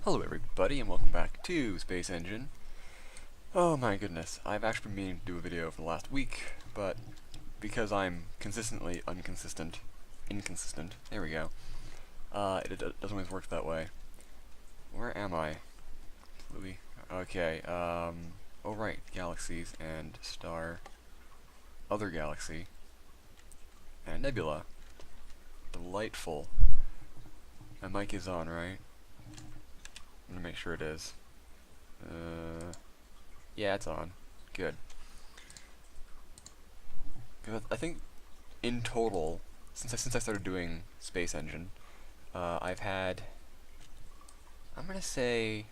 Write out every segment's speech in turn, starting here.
Hello everybody and welcome back to Space Engine. Oh my goodness, I've actually been meaning to do a video for the last week, but because I'm consistently inconsistent, there we go, it doesn't always work that way. Where am I? Louis? Okay, oh right, galaxies and star, other galaxy, and nebula. Delightful. My mic is on, right? I'm gonna make sure it is. Yeah, it's on. Good. 'Cause I think in total, since I started doing Space Engine, I've had, I'm gonna say,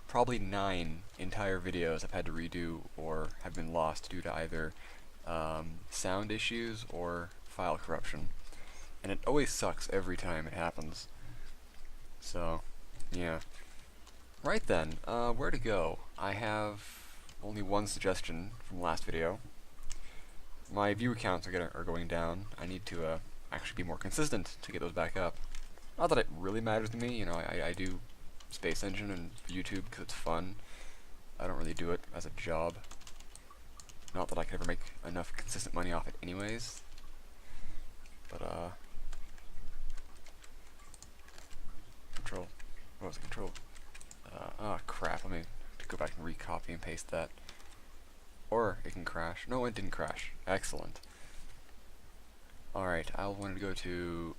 probably 9 entire videos I've had to redo or have been lost due to either sound issues or file corruption. And it always sucks every time it happens. So, yeah. Right then, where to go? I have only one suggestion from the last video. My view counts are going down. I need to actually be more consistent to get those back up. Not that it really matters to me, you know, I do Space Engine and YouTube because it's fun. I don't really do it as a job. Not that I could ever make enough consistent money off it anyways. But, control. What was it? Control. Oh crap, let me go back and recopy and paste that. Or it can crash. No, it didn't crash. Excellent. Alright, I wanted to go to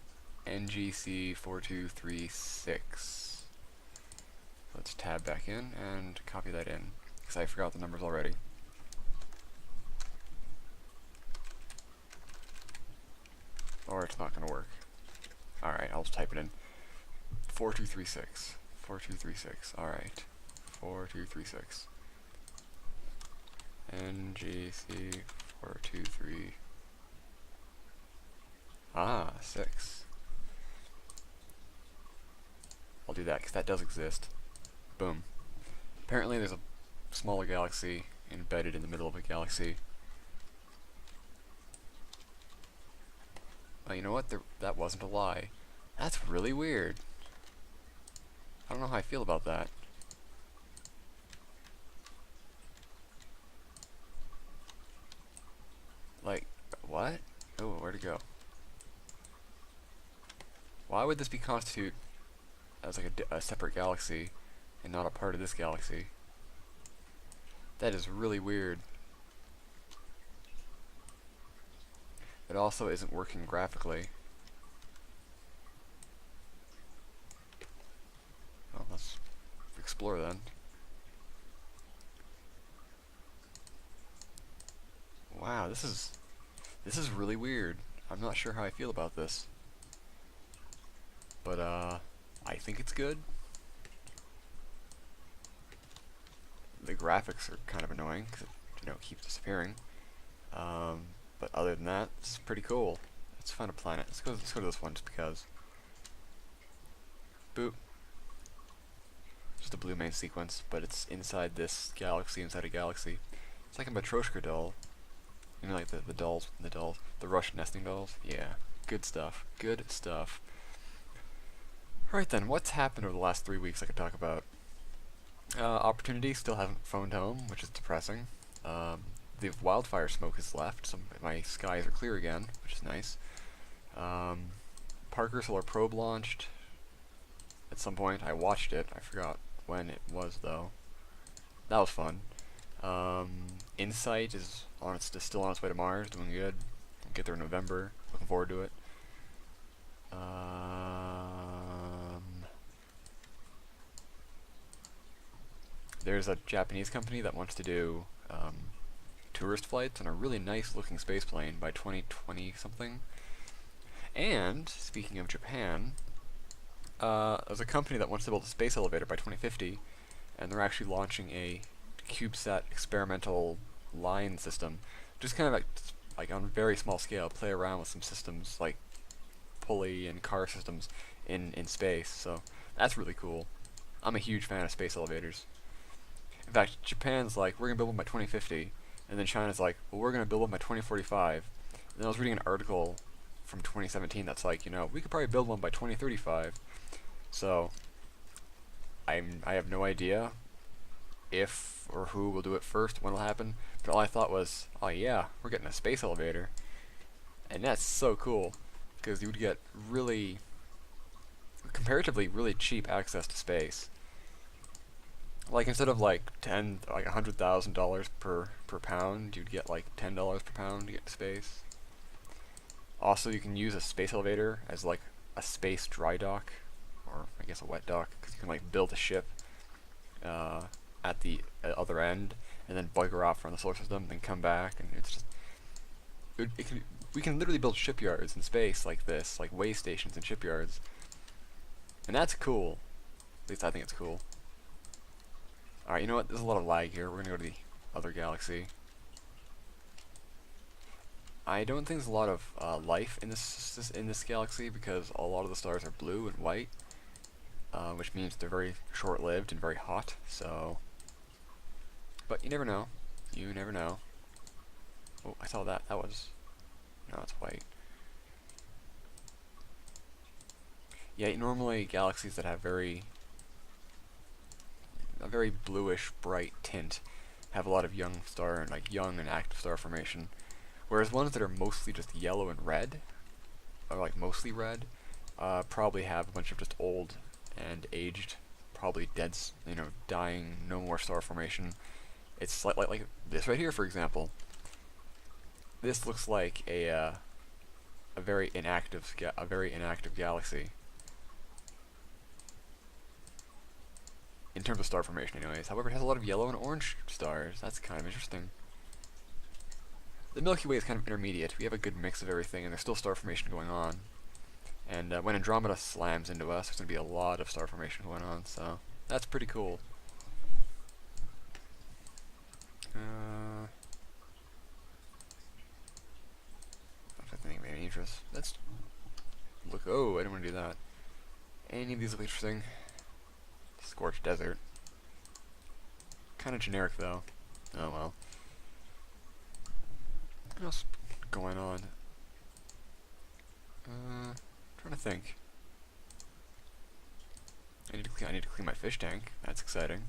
NGC4236. Let's tab back in and copy that in, because I forgot the numbers already. Or it's not going to work. Alright, I'll just type it in. 4236. 4236. Alright. 4236. NGC 423. Ah, 6. I'll do that because that does exist. Boom. Apparently there's a smaller galaxy embedded in the middle of a galaxy. Oh, you know what? That wasn't a lie. That's really weird. I don't know how I feel about that. Like, what? Oh, where'd it go? Why would this be constitute as like a separate galaxy and not a part of this galaxy? That is really weird. It also isn't working graphically. Well, let's explore then. Wow, this is really weird. I'm not sure how I feel about this. But I think it's good. The graphics are kind of annoying because it, keeps disappearing. But other than that, it's pretty cool. Let's find a planet. Let's go to this one just because. Boop. Just a blue main sequence, but it's inside this galaxy, inside a galaxy. It's like a Matryoshka doll. You know, like the dolls, the Russian nesting dolls. Yeah, good stuff. Good stuff. Right then, what's happened over the last 3 weeks I could talk about? Opportunity still haven't phoned home, which is depressing. The wildfire smoke has left, so my skies are clear again, which is nice. Parker Solar Probe launched at some point. I watched it. I forgot when it was though. That was fun. Insight is still on its way to Mars, doing good. I'll get there in November. Looking forward to it. There's a Japanese company that wants to do tourist flights on a really nice looking space plane by 2020 something. And speaking of Japan, there's a company that wants to build a space elevator by 2050, and they're actually launching a CubeSat experimental line system, just kind of like on a very small scale, play around with some systems like pulley and car systems in space. So that's really cool. I'm a huge fan of space elevators. In fact, Japan's like, we're gonna build one by 2050, and then China's like, well, we're gonna build one by 2045. And I was reading an article from 2017 that's like, we could probably build one by 2035. So I have no idea if or who will do it first, when it'll happen. But all I thought was, oh yeah, we're getting a space elevator, and that's so cool because you would get really, comparatively, really cheap access to space. Like instead of like $100,000 per pound, you'd get like $10 per pound to get to space. Also, you can use a space elevator as like a space dry dock, or I guess a wet dock, because you can like build a ship at the other end, and then bugger off from the solar system, then come back, and it's just we can literally build shipyards in space like this, like way stations and shipyards, and that's cool. At least I think it's cool. All right, you know what? There's a lot of lag here. We're gonna go to the other galaxy. I don't think there's a lot of life in this galaxy because a lot of the stars are blue and white, which means they're very short-lived and very hot. So, but you never know. You never know. Oh, I saw that. That was no, it's white. Yeah, normally galaxies that have a very bluish, bright tint have a lot of young and active star formation. Whereas ones that are mostly just yellow and red, or like mostly red, probably have a bunch of just old and aged, probably dead, dying, no more star formation. It's like this right here, for example. This looks like a very inactive galaxy in terms of star formation, anyways. However, it has a lot of yellow and orange stars. That's kind of interesting. The Milky Way is kind of intermediate. We have a good mix of everything, and there's still star formation going on. And when Andromeda slams into us, there's going to be a lot of star formation going on, so that's pretty cool. I don't think of any interest. Let's look. Oh, I didn't want to do that. Any of these look interesting. Scorched desert. Kind of generic, though. Oh well. What else going on? Trying to think. I need to clean my fish tank. That's exciting.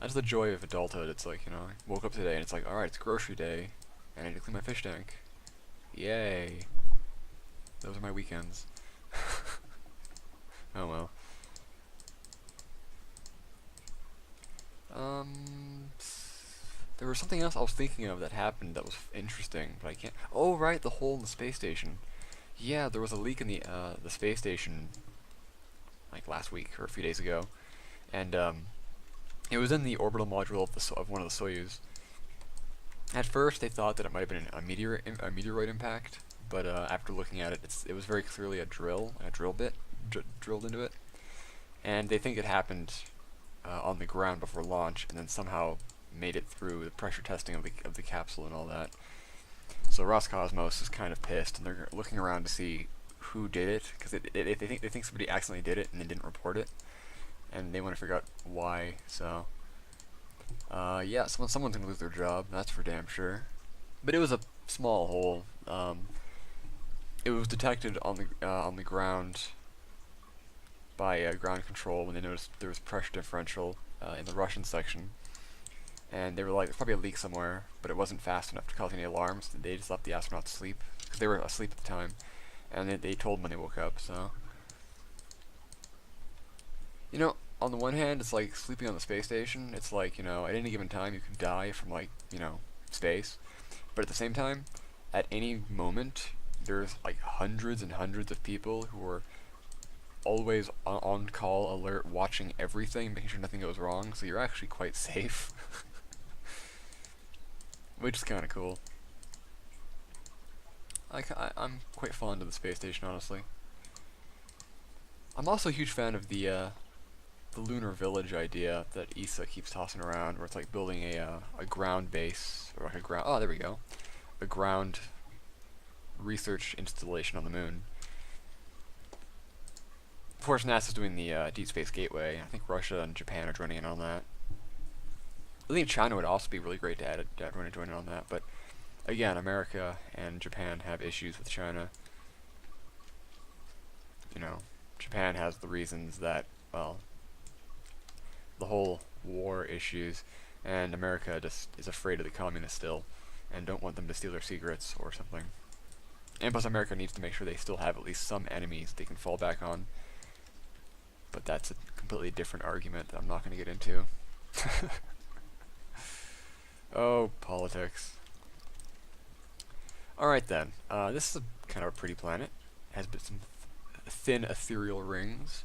That's the joy of adulthood. It's like, I woke up today and it's like, alright, it's grocery day, and I need to clean my fish tank. Yay. Those are my weekends. Oh well. There was something else I was thinking of that happened that was interesting, but I can't. Oh, right, the hole in the space station. Yeah, there was a leak in the space station, like last week or a few days ago, and it was in the orbital module of one of the Soyuz. At first, they thought that it might have been a meteoroid impact, but after looking at it, it was very clearly a drill bit drilled into it, and they think it happened on the ground before launch, and then somehow made it through the pressure testing of the capsule and all that. So Roscosmos is kind of pissed, and they're looking around to see who did it, because they think somebody accidentally did it and then didn't report it, and they want to figure out why. So yeah, someone's gonna lose their job, that's for damn sure. But it was a small hole. It was detected on the ground by ground control when they noticed there was pressure differential in the Russian section. And they were like, there's probably a leak somewhere, but it wasn't fast enough to cause any alarms. They just let the astronauts sleep, because they were asleep at the time, and they told them when they woke up, so. On the one hand, it's like sleeping on the space station. It's like, at any given time you could die from, like, space. But at the same time, at any moment, there's, like, hundreds and hundreds of people who are always on call, alert, watching everything, making sure nothing goes wrong, so you're actually quite safe. Which is kind of cool. I'm quite fond of the space station, honestly. I'm also a huge fan of the lunar village idea that ESA keeps tossing around, where it's like building a ground base, or like there we go, a ground research installation on the moon. Of course, NASA's doing the Deep Space Gateway. I think Russia and Japan are joining in on that. I think China would also be really great to add everyone to join in on that, but again, America and Japan have issues with China. Japan has the reasons that well, the whole war issues, and America just is afraid of the communists still, and don't want them to steal their secrets or something. And plus America needs to make sure they still have at least some enemies they can fall back on. But that's a completely different argument that I'm not going to get into. Oh, politics. Alright then, this is kind of a pretty planet. It has some thin ethereal rings.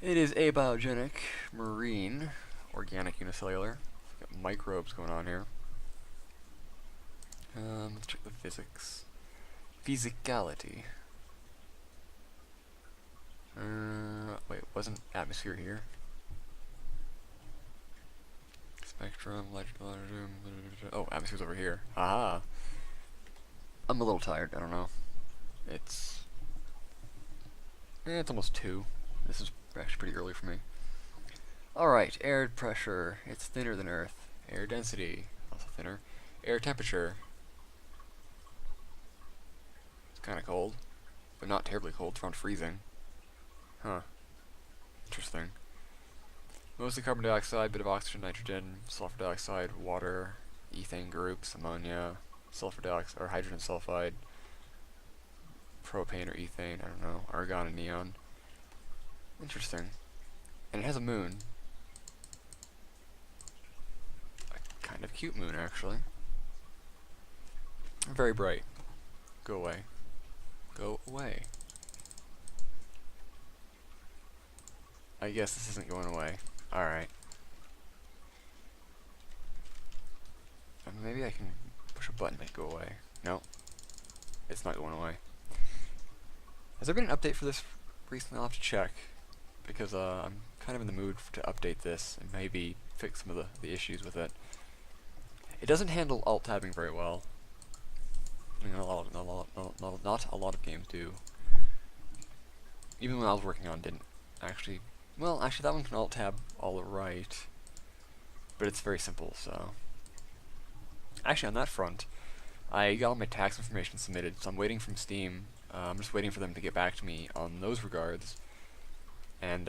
It is abiogenic, marine, organic unicellular. Got microbes going on here. Let's check the physics. Physicality. Wait, wasn't atmosphere here? Spectrum, electrical, oh, atmosphere's over here. Aha! I'm a little tired, I don't know. It's almost 2. This is actually pretty early for me. Alright, air pressure. It's thinner than Earth. Air density, also thinner. Air temperature. It's kind of cold, but not terribly cold. It's around freezing. Huh. Interesting. Mostly carbon dioxide, bit of oxygen, nitrogen, sulfur dioxide, water, ethane groups, ammonia, sulfur dioxide, or hydrogen sulfide, propane or ethane, I don't know, argon and neon. Interesting. And it has a moon. A kind of cute moon, actually. Very bright. Go away. Go away. I guess this isn't going away. Alright. Maybe I can push a button to make it go away. No. It's not going away. Has there been an update for this recently? I'll have to check. Because I'm kind of in the mood to update this and maybe fix some of the issues with it. It doesn't handle alt-tabbing very well. I mean, not a lot of games do. Even when I was working on didn't actually. Well, actually that one can alt-tab all right. But it's very simple, so. Actually, on that front, I got all my tax information submitted, so I'm waiting from Steam. I'm just waiting for them to get back to me on those regards. And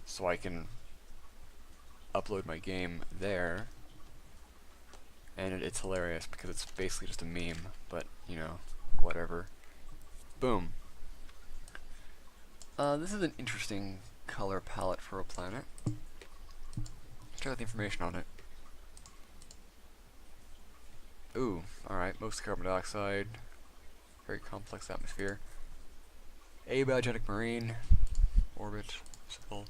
so I can upload my game there. And it's hilarious because it's basically just a meme, but you know, whatever. Boom. This is an interesting color palette for a planet. Check out the information on it. Ooh, alright, mostly carbon dioxide. Very complex atmosphere. Abiogenic marine. Orbit. Simple.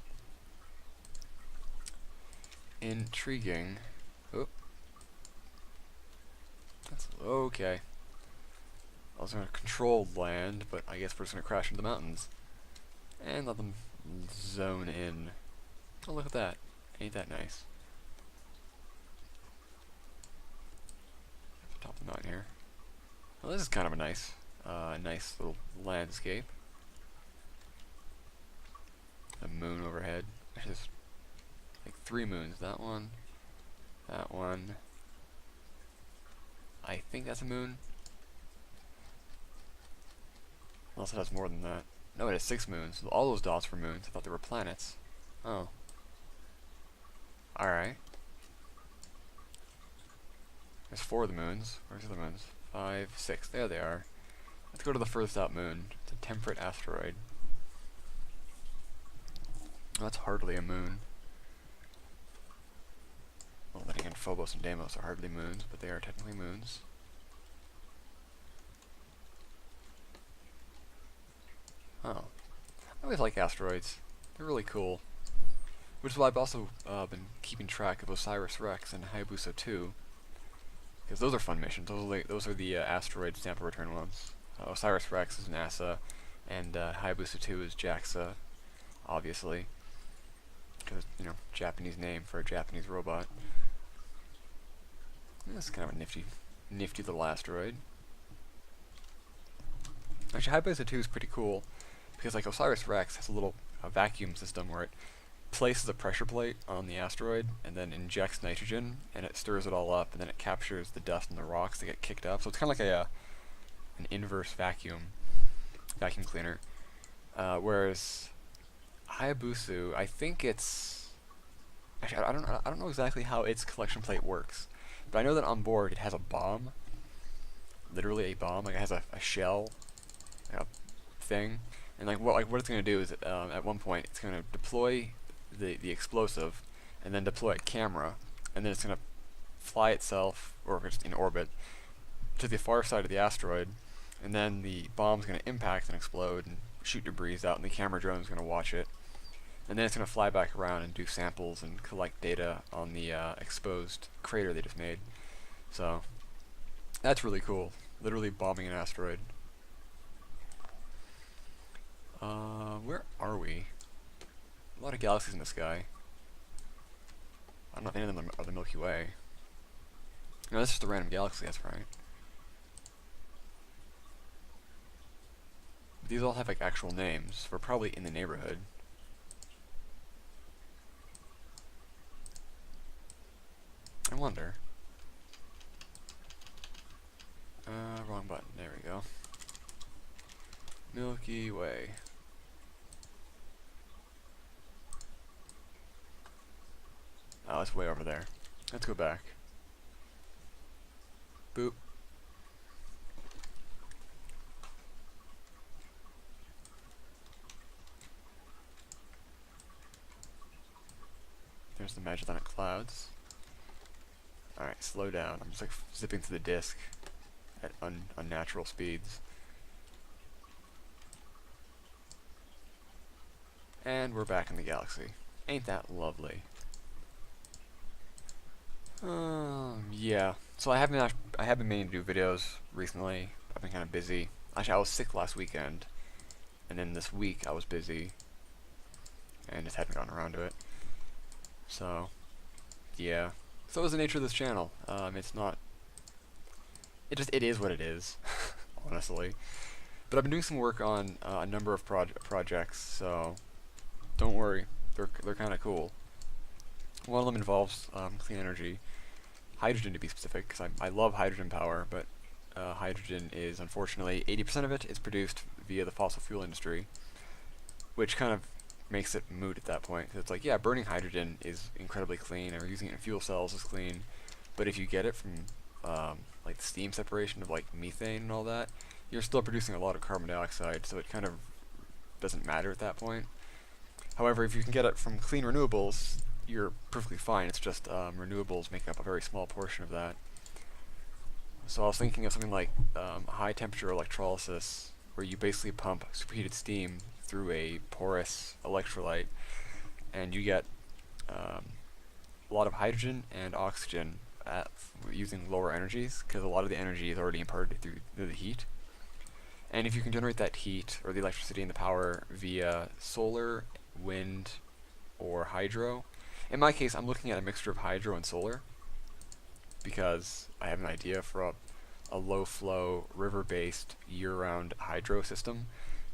Intriguing. Oop. That's okay. I was gonna control land, but I guess we're just gonna crash into the mountains. And let them zone in. Oh, look at that. Ain't that nice? Top of the mountain here. Well, this is kind of a nice little landscape. The moon overhead. There's like 3 moons. That one. That one. I think that's a moon. Unless it has more than that. No, it has 6 moons. All those dots were moons. I thought they were planets. Oh. Alright. There's 4 of the moons. Where's the other moons? 5, 6. There they are. Let's go to the furthest out moon. It's a temperate asteroid. Oh, that's hardly a moon. Well, then again, Phobos and Deimos are hardly moons, but they are technically moons. Oh. I always like asteroids. They're really cool. Which is why I've also been keeping track of OSIRIS-REx and Hayabusa 2. Because those are fun missions. Those are the asteroid sample return ones. OSIRIS-REx is NASA, and Hayabusa 2 is JAXA, obviously. Because, you know, Japanese name for a Japanese robot. This is kind of a nifty little asteroid. Actually, Hayabusa 2 is pretty cool, because like OSIRIS-REx has a little vacuum system where it places a pressure plate on the asteroid and then injects nitrogen, and it stirs it all up, and then it captures the dust and the rocks that get kicked up. So it's kind of like an inverse vacuum cleaner. Whereas Hayabusa, I think it's actually I don't know exactly how its collection plate works, but I know that on board it has a bomb, literally a bomb. Like it has a shell, like a thing, and like what it's gonna do is at one point it's gonna deploy the explosive, and then deploy a camera, and then it's gonna fly itself, or if it's in orbit, to the far side of the asteroid, and then the bomb's gonna impact and explode and shoot debris out, and the camera drone's gonna watch it, and then it's gonna fly back around and do samples and collect data on the exposed crater they just made. So that's really cool. Literally bombing an asteroid. Where are we? A lot of galaxies in the sky. I don't know if any of them are the Milky Way. No, that's just a random galaxy, that's right. But these all have like actual names. We're probably in the neighborhood. I wonder. Wrong button. There we go. Milky Way. Oh, it's way over there. Let's go back. Boop. There's the Magellanic Clouds. Alright, slow down. I'm just like zipping through the disk at unnatural speeds. And we're back in the galaxy. Ain't that lovely? Yeah. So I have been meaning to do videos recently. I've been kind of busy. Actually, I was sick last weekend, and then this week I was busy, and just hadn't gotten around to it. So, yeah. So is the nature of this channel. It's not. It is what it is, honestly. But I've been doing some work on a number of projects, so don't worry. They're kind of cool. One of them involves clean energy, hydrogen to be specific, because I love hydrogen power, but hydrogen is, unfortunately, 80% of it is produced via the fossil fuel industry, which kind of makes it moot at that point. 'Cause it's like, yeah, burning hydrogen is incredibly clean, or using it in fuel cells is clean, but if you get it from like the steam separation of like methane and all that, you're still producing a lot of carbon dioxide, so it kind of doesn't matter at that point. However, if you can get it from clean renewables, you're perfectly fine. It's just renewables make up a very small portion of that. So I was thinking of something like high temperature electrolysis, where you basically pump superheated steam through a porous electrolyte, and you get a lot of hydrogen and oxygen using lower energies, because a lot of the energy is already imparted through the heat. And if you can generate that heat, or the electricity and the power, via solar, wind, or hydro. In my case, I'm looking at a mixture of hydro and solar, because I have an idea for a low-flow, river-based, year-round hydro system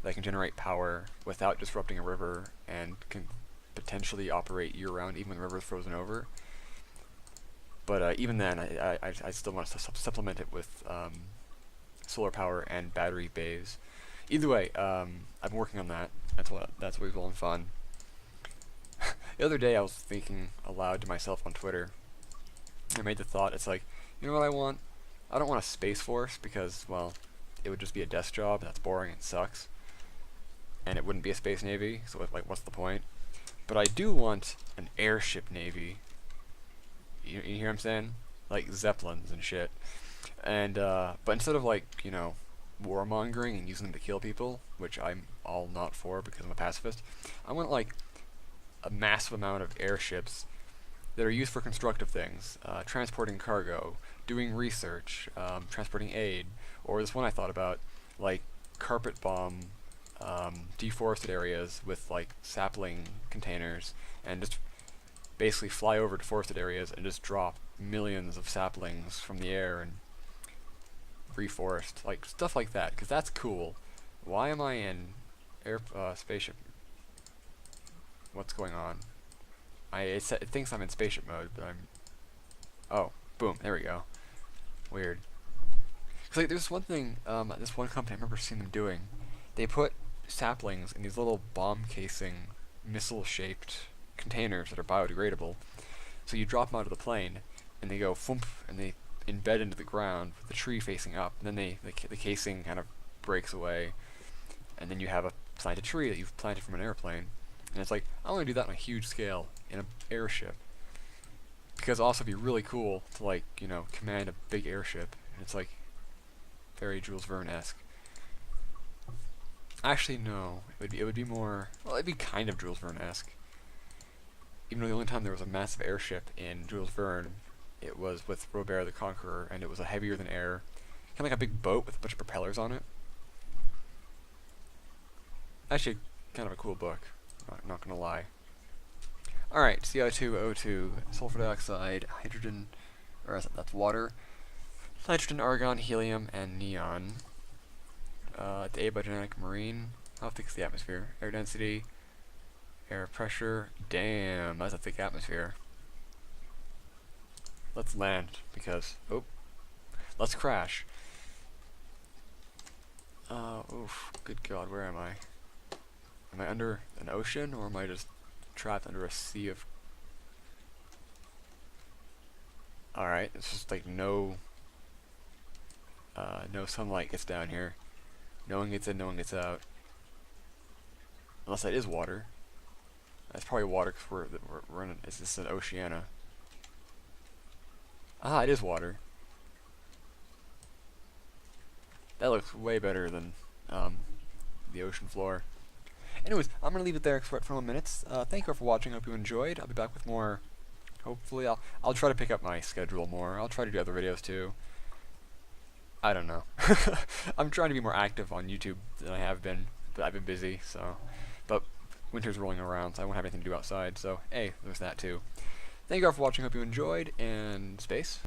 that can generate power without disrupting a river, and can potentially operate year-round, even when the river is frozen over. But even then, I still want to supplement it with solar power and battery bays. Either way, I'm working on that. That's always well and fun. The other day I was thinking aloud to myself on Twitter. I made the thought, it's like, you know what I want? I don't want a space force, because, well, it would just be a desk job, and that's boring and sucks. And it wouldn't be a space navy, so like, what's the point? But I do want an airship navy. You hear what I'm saying? Like zeppelins and shit. And but instead of like, you know, warmongering and using them to kill people, which I'm all not for because I'm a pacifist, I want like a massive amount of airships that are used for constructive things, transporting cargo, doing research, transporting aid, or this one I thought about, like carpet bomb deforested areas with like sapling containers, and just basically fly over deforested areas and just drop millions of saplings from the air and reforest, like stuff like that, because that's cool. Why am I in spaceship? What's going on? It thinks I'm in spaceship mode, but I'm. Oh, boom! There we go. Weird. Cause like there's one thing, this one company I remember seeing them doing. They put saplings in these little bomb casing missile-shaped containers that are biodegradable. So you drop them out of the plane, and they go thump, and they embed into the ground with the tree facing up. And then the casing kind of breaks away, and then you have a planted tree that you've planted from an airplane. And it's like, I want to do that on a huge scale in an airship. Because also it'd be really cool to, like, you know, command a big airship. And it's like very Jules Verne-esque. Actually, no. It would be more, well, it'd be kind of Jules Verne-esque. Even though the only time there was a massive airship in Jules Verne, it was with Robert the Conqueror, and it was a heavier than air, kind of like a big boat with a bunch of propellers on it. Actually, kind of a cool book. Not gonna lie. Alright, CO2, O2, sulfur dioxide, hydrogen, or that's water, nitrogen, argon, helium, and neon. The abiogenetic marine. How thick is the atmosphere? Air density, air pressure. Damn, that's a thick atmosphere. Let's land, because, oh, let's crash. Oof, good God, where am I? Am I under an ocean, or am I just trapped under a sea of... Alright, it's just like no sunlight gets down here. No one gets in, no one gets out. Unless that is water. That's probably water because we're in this is an oceana. Ah, it is water. That looks way better than the ocean floor. Anyways, I'm going to leave it there for 21 minutes. Thank you all for watching. I hope you enjoyed. I'll be back with more. Hopefully, I'll try to pick up my schedule more. I'll try to do other videos too. I don't know. I'm trying to be more active on YouTube than I have been, but I've been busy, so. But winter's rolling around, so I won't have anything to do outside, so hey, there's that too. Thank you all for watching. Hope you enjoyed, and space.